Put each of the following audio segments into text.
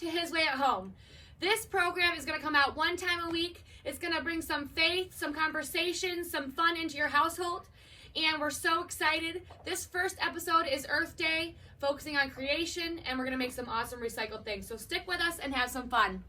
to His Way at Home. This program is going to come out one time a week. It's going to bring some faith, some conversation, some fun into your household. And we're so excited. This first episode is Earth Day, focusing on creation, and we're going to make some awesome recycled things. So stick with us and have some fun.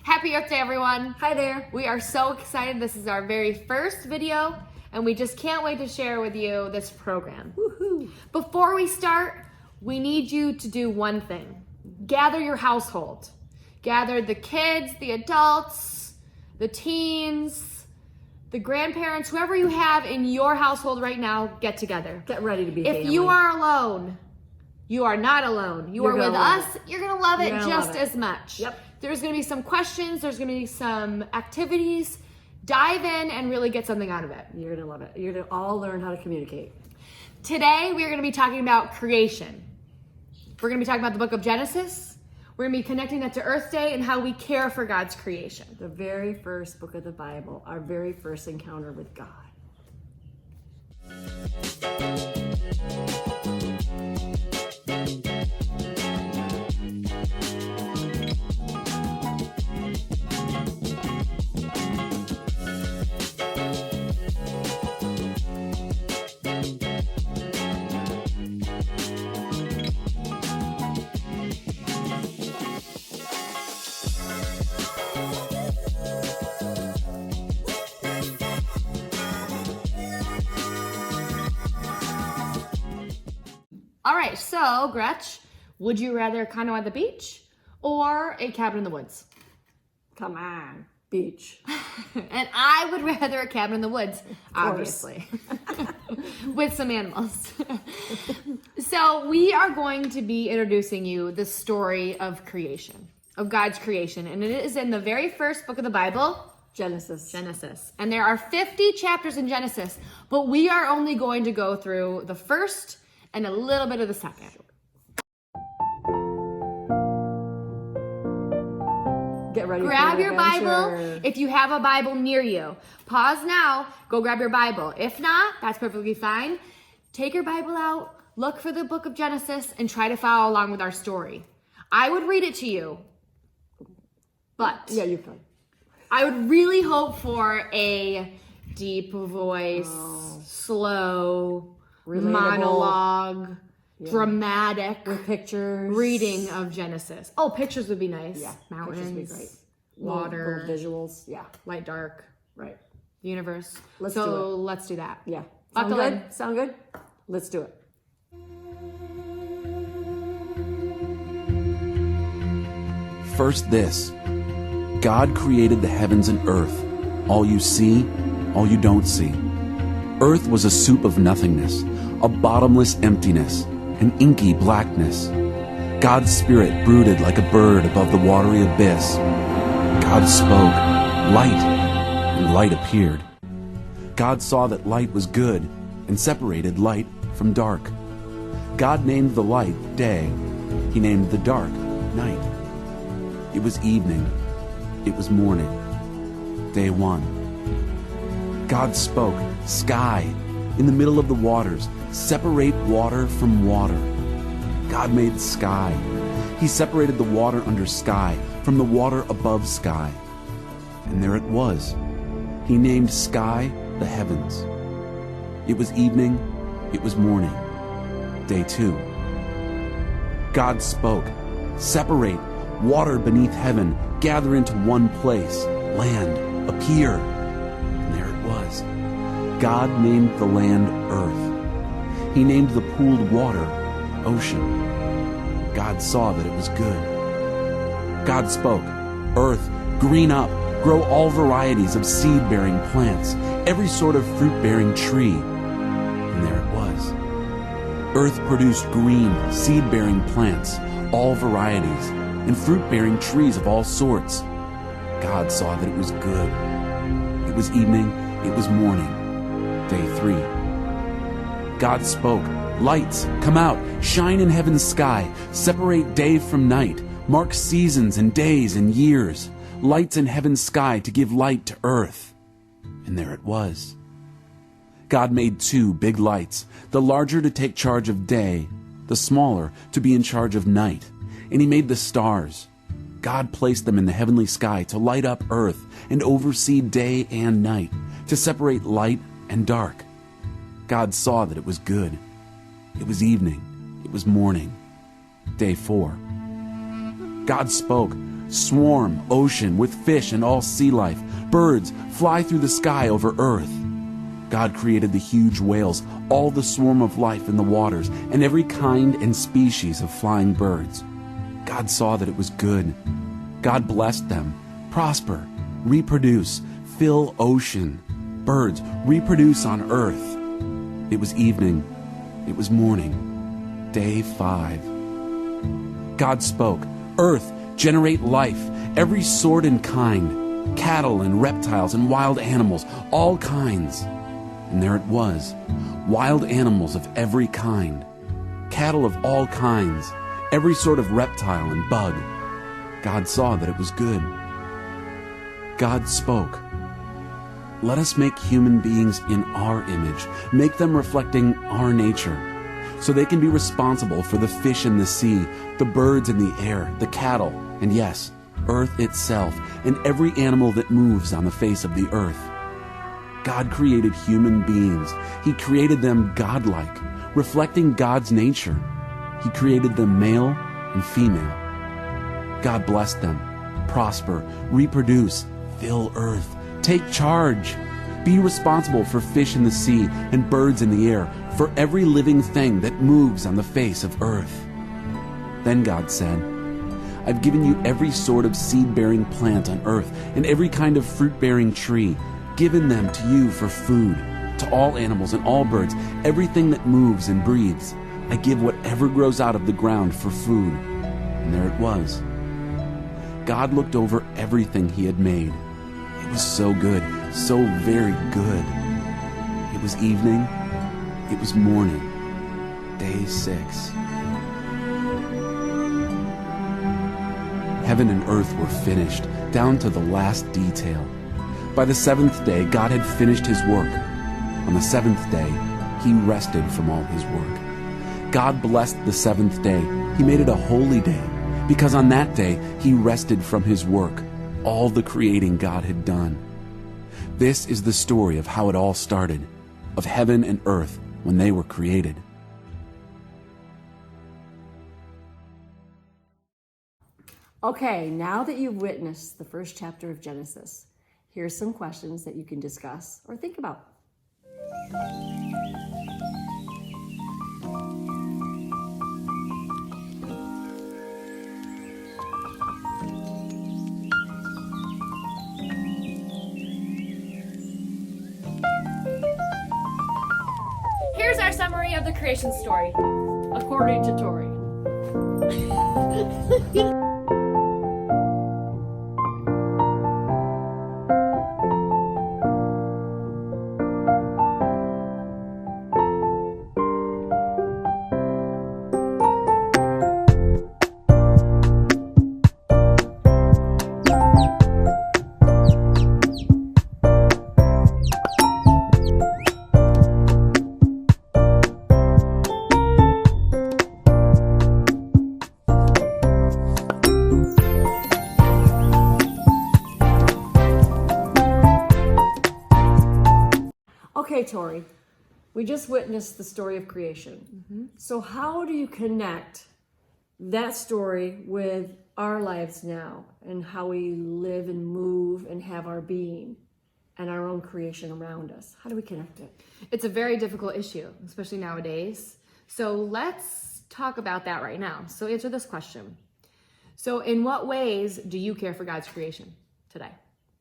Happy Earth Day, everyone. Hi there. We are so excited. This is our very first video, and we just can't wait to share with you this program. Woohoo. Before we start, we need you to do one thing. Gather your household. Gather the kids, the adults, the teens, the grandparents, whoever you have in your household right now, get together. Get ready to be If family. you are alone, you are not alone. You You're are with gonna love us. You're going to love it You're gonna just love it. as much. Yep. There's going to be some questions. There's going to be some activities. Dive in and really get something out of it. You're going to love it. You're going to all learn how to communicate. Today, we're going to be talking about creation. We're going to be talking about the book of Genesis. We're going to be connecting that to Earth Day and how we care for God's creation. The very first book of the Bible, our very first encounter with God. All right, so Gretch, would you rather a condo at the beach or a cabin in the woods? Come on, beach. And I would rather a cabin in the woods, obviously, with some animals. So we are going to be introducing you the story of creation, of God's creation. And it is in the very first book of the Bible, Genesis. Genesis. And there are 50 chapters in Genesis, but we are only going to go through the first and a little bit of the second. Get ready Grab for your an Bible adventure. if you have a Bible near you. Pause now, go grab your Bible. If not, that's perfectly fine. Take your Bible out, look for the book of Genesis, and try to follow along with our story. I would read it to you, but Yeah, you can. I would really hope for a deep voice, slow, Relatable. monologue, dramatic With pictures. reading of Genesis. Oh, pictures would be nice. Yeah, Mountains, pictures would be great. water, Little visuals. Yeah, light, dark, right. the universe. Let's so do it. let's do that. Yeah. Sound Buckle good? in. Sound good? Let's do it. First this, God created the heavens and earth, all you see, all you don't see. Earth was a soup of nothingness, a bottomless emptiness, an inky blackness. God's spirit brooded like a bird above the watery abyss. God spoke, light, and light appeared. God saw that light was good and separated light from dark. God named the light day. He named the dark night. It was evening. It was morning. Day one. God spoke, sky, in the middle of the waters, separate water from water. God made sky. He separated the water under sky from the water above sky. And there it was. He named sky the heavens. It was evening. It was morning. Day two. God spoke, separate water beneath heaven, gather into one place, land, appear. And there it was. God named the land earth. He named the pooled water ocean. God saw that it was good. God spoke, earth, green up, grow all varieties of seed-bearing plants, every sort of fruit-bearing tree. And there it was. Earth produced green, seed-bearing plants, all varieties, and fruit-bearing trees of all sorts. God saw that it was good. It was evening, it was morning. Day 3. God spoke, Lights, come out, shine in heaven's sky, separate day from night, mark seasons and days and years. Lights in heaven's sky to give light to earth. And there it was. God made 2 big lights, the larger to take charge of day, the smaller to be in charge of night. And he made the stars. God placed them in the heavenly sky to light up earth and oversee day and night, to separate light and dark. God saw that it was good. It was evening. It was morning. Day 4. God spoke. Swarm, ocean, with fish and all sea life. Birds, fly through the sky over earth. God created the huge whales, all the swarm of life in the waters, and every kind and species of flying birds. God saw that it was good. God blessed them. Prosper, reproduce, fill ocean. Birds, reproduce on earth. It was evening. It was morning. Day 5. God spoke. Earth, generate life, every sort and kind. Cattle and reptiles and wild animals, all kinds. And there it was. Wild animals of every kind. Cattle of all kinds. Every sort of reptile and bug. God saw that it was good. God spoke. Let us make human beings in our image, make them reflecting our nature, so they can be responsible for the fish in the sea, the birds in the air, the cattle, and yes, earth itself, and every animal that moves on the face of the earth. God created human beings. He created them godlike, reflecting God's nature. He created them male and female. God blessed them. Prosper, reproduce, fill earth, take charge. Be responsible for fish in the sea and birds in the air, for every living thing that moves on the face of earth. Then God said, I've given you every sort of seed-bearing plant on earth and every kind of fruit-bearing tree, given them to you for food, to all animals and all birds, everything that moves and breathes. I give whatever grows out of the ground for food. And there it was. God looked over everything he had made. It was so good, so very good. It was evening. It was morning. Day 6. Heaven and earth were finished, down to the last detail. By the 7th day, God had finished his work. On the 7th day, he rested from all his work. God blessed the 7th day. He made it a holy day, because on that day, he rested from his work, all the creating God had done. This is the story of how it all started, of heaven and earth when they were created. Okay, now that you've witnessed the first chapter of Genesis, here's some questions that you can discuss or think about. Here's our summary of the creation story. According to Tori. Okay, Tori, we just witnessed the story of creation. So how do you connect that story with our lives now and how we live and move and have our being and our own creation around us? How do we connect it? It's a very difficult issue, especially nowadays. So let's talk about that right now. So answer this question. So in what ways do you care for God's creation today?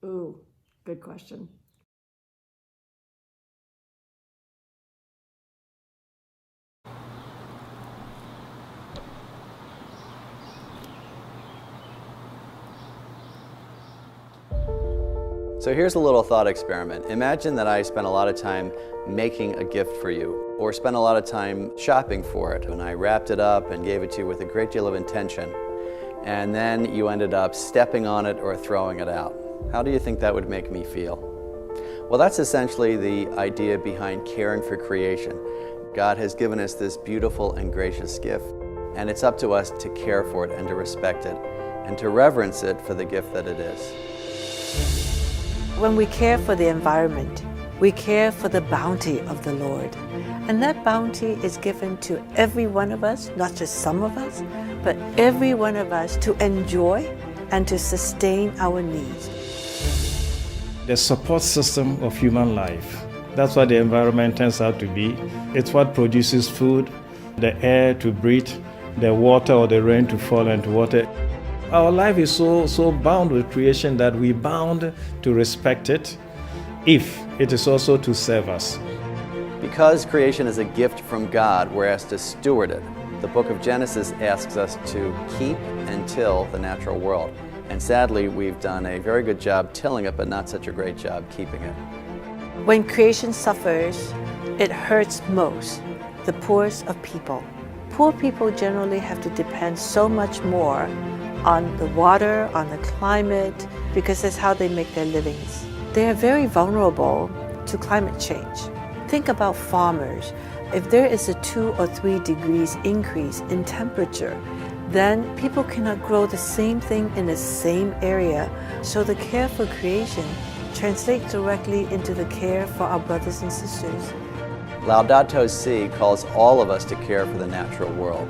Ooh, good question. So here's a little thought experiment. Imagine that I spent a lot of time making a gift for you, or spent a lot of time shopping for it, and I wrapped it up and gave it to you with a great deal of intention, and then you ended up stepping on it or throwing it out. How do you think that would make me feel? Well, that's essentially the idea behind caring for creation. God has given us this beautiful and gracious gift, and it's up to us to care for it and to respect it and to reverence it for the gift that it is. When we care for the environment, we care for the bounty of the Lord. And that bounty is given to every one of us, not just some of us, but every one of us to enjoy and to sustain our needs. The support system of human life. That's what the environment turns out to be. It's what produces food, the air to breathe, the water or the rain to fall into water. Our life is so bound with creation that we're bound to respect it if it is also to serve us. Because creation is a gift from God, we're asked to steward it. The book of Genesis asks us to keep and till the natural world. And sadly, we've done a very good job tilling it, but not such a great job keeping it. When creation suffers, it hurts most the poorest of people. Poor people generally have to depend so much more on the water, on the climate, because that's how they make their livings. They are very vulnerable to climate change. Think about farmers. If there is a 2 or 3 degrees increase in temperature, then people cannot grow the same thing in the same area. So the care for creation translates directly into the care for our brothers and sisters. Laudato Si calls all of us to care for the natural world.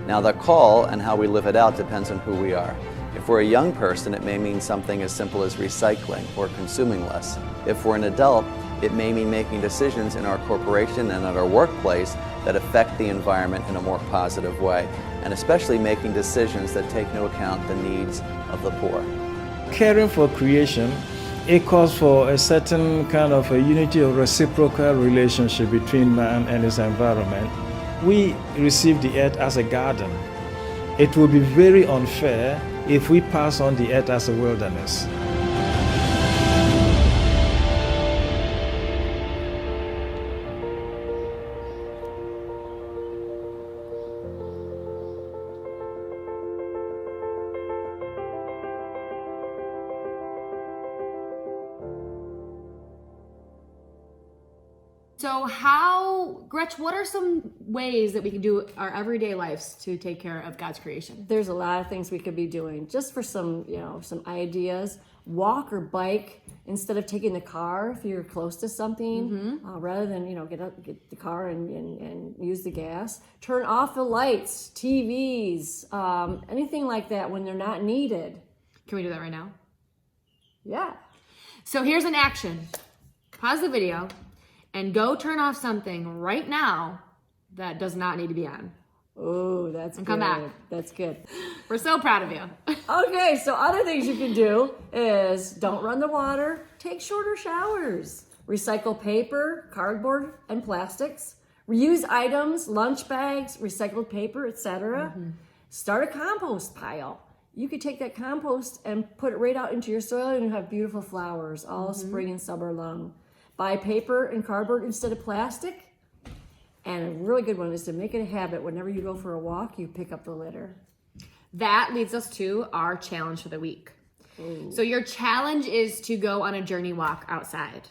Now the call and how we live it out depends on who we are. If we're a young person, it may mean something as simple as recycling or consuming less. If we're an adult, it may mean making decisions in our corporation and at our workplace that affect the environment in a more positive way, and especially making decisions that take into account the needs of the poor. Caring for creation, it calls for a certain kind of a unity or reciprocal relationship between man and his environment. We receive the earth as a garden. It would be very unfair if we pass on the earth as a wilderness. So Gretch, what are some ways that we can do our everyday lives to take care of God's creation? There's a lot of things we could be doing. Just for some ideas, walk or bike instead of taking the car if you're close to something, rather than, get the car and use the gas. Turn off the lights, TVs, anything like that when they're not needed. Can we do that right now? Yeah. So here's an action. Pause the video and go turn off something right now that does not need to be on. Oh, that's good. Come back. That's good. We're so proud of you. Okay, so other things you can do is don't run the water, take shorter showers, recycle paper, cardboard, and plastics, reuse items, lunch bags, recycled paper, etc. Start a compost pile. You could take that compost and put it right out into your soil and you have beautiful flowers all spring and summer long. Buy paper and cardboard instead of plastic. And a really good one is to make it a habit whenever you go for a walk, you pick up the litter. That leads us to our challenge for the week. Ooh. So your challenge is to go on a journey walk outside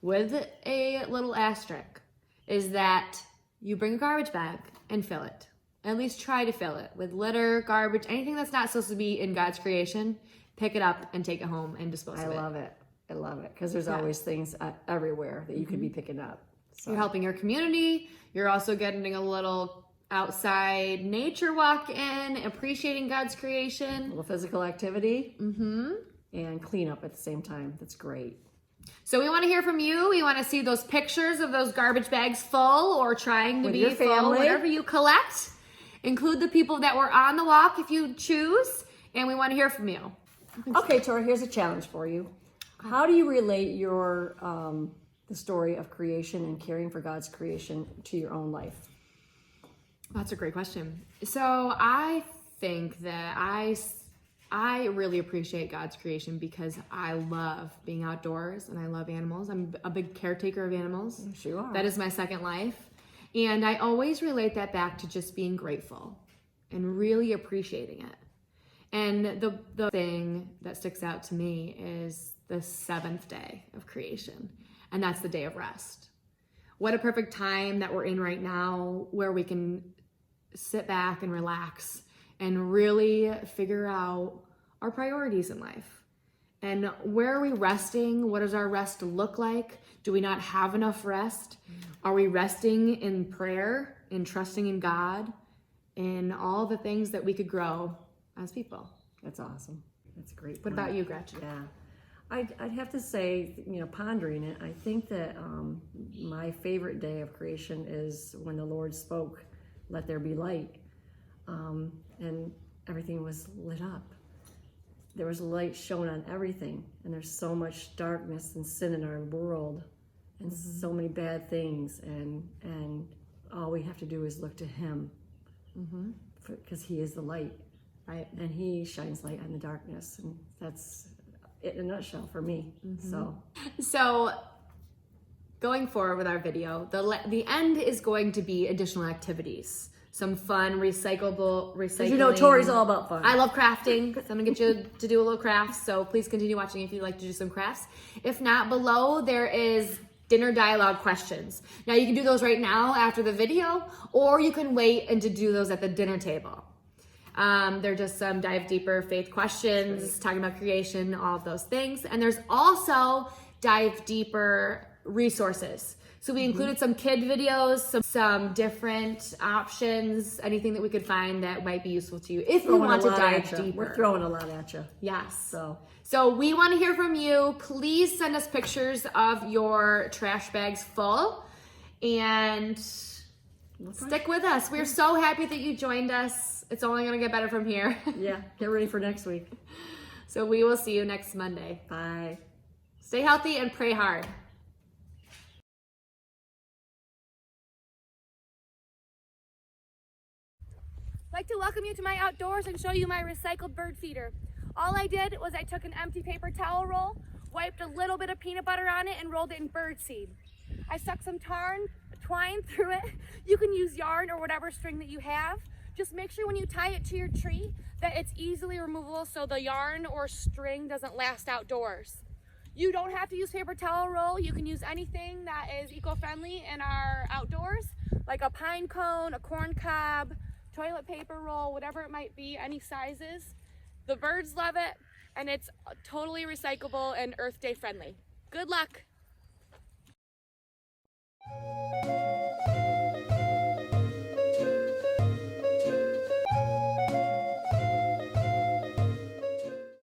with a little asterisk, is that you bring a garbage bag and fill it. At least try to fill it with litter, garbage, anything that's not supposed to be in God's creation. Pick it up and take it home and dispose of it. I love it. I love it because there's always things everywhere that you could be picking up. So. You're helping your community. You're also getting a little outside nature walk in, appreciating God's creation. A little physical activity. And clean up at the same time. That's great. So we want to hear from you. We want to see those pictures of those garbage bags full or trying to be full. Whatever you collect. Include the people that were on the walk if you choose. And we want to hear from you. Okay, Tori, here's a challenge for you. How do you relate your the story of creation and caring for God's creation to your own life? That's a great question. So I think that I I really appreciate God's creation because I love being outdoors and I love animals. I'm a big caretaker of animals. Yes, you are. That is my second life. And I always relate that back to just being grateful and really appreciating it. And the thing that sticks out to me is the seventh day of creation, and that's the day of rest. What a perfect time that we're in right now where we can sit back and relax and really figure out our priorities in life. And where are we resting? What does our rest look like? Do we not have enough rest? Are we resting in prayer, in trusting in God, in all the things that we could grow as people? That's awesome. That's a great What point. about you, Gretchen? Yeah. I'd have to say, pondering it, I think that my favorite day of creation is when the Lord spoke, "Let there be light," and everything was lit up. There was light shown on everything, and there's so much darkness and sin in our world, and so many bad things, and all we have to do is look to Him, because He is the light, Right. and He shines light on the darkness, and that's it in a nutshell for me. So going forward with our video, the end is going to be additional activities. Some fun, recycling. Tori's all about fun. I love crafting, so I'm gonna get you to do a little crafts. So please continue watching if you'd like to do some crafts. If not, below there is dinner dialogue questions. Now you can do those right now after the video, or you can wait and to do those at the dinner table. They're just some dive deeper faith questions, talking about creation, all of those things. And there's also dive deeper resources. So we included some kid videos, some different options, anything that we could find that might be useful to you if you want to dive deeper. We're throwing a lot at you. Yes. So we want to hear from you. Please send us pictures of your trash bags full and stick with us. We're so happy that you joined us. It's only going to get better from here. yeah, get ready for next week. So we will see you next Monday. Bye. Stay healthy and pray hard. I'd like to welcome you to my outdoors and show you my recycled bird feeder. All I did was I took an empty paper towel roll, wiped a little bit of peanut butter on it, and rolled it in bird seed. I stuck some twine through it. You can use yarn or whatever string that you have. Just make sure when you tie it to your tree that it's easily removable so the yarn or string doesn't last outdoors. You don't have to use paper towel roll. You can use anything that is eco-friendly in our outdoors, like a pine cone, a corn cob, toilet paper roll, whatever it might be, any sizes. The birds love it, and it's totally recyclable and Earth Day friendly. Good luck.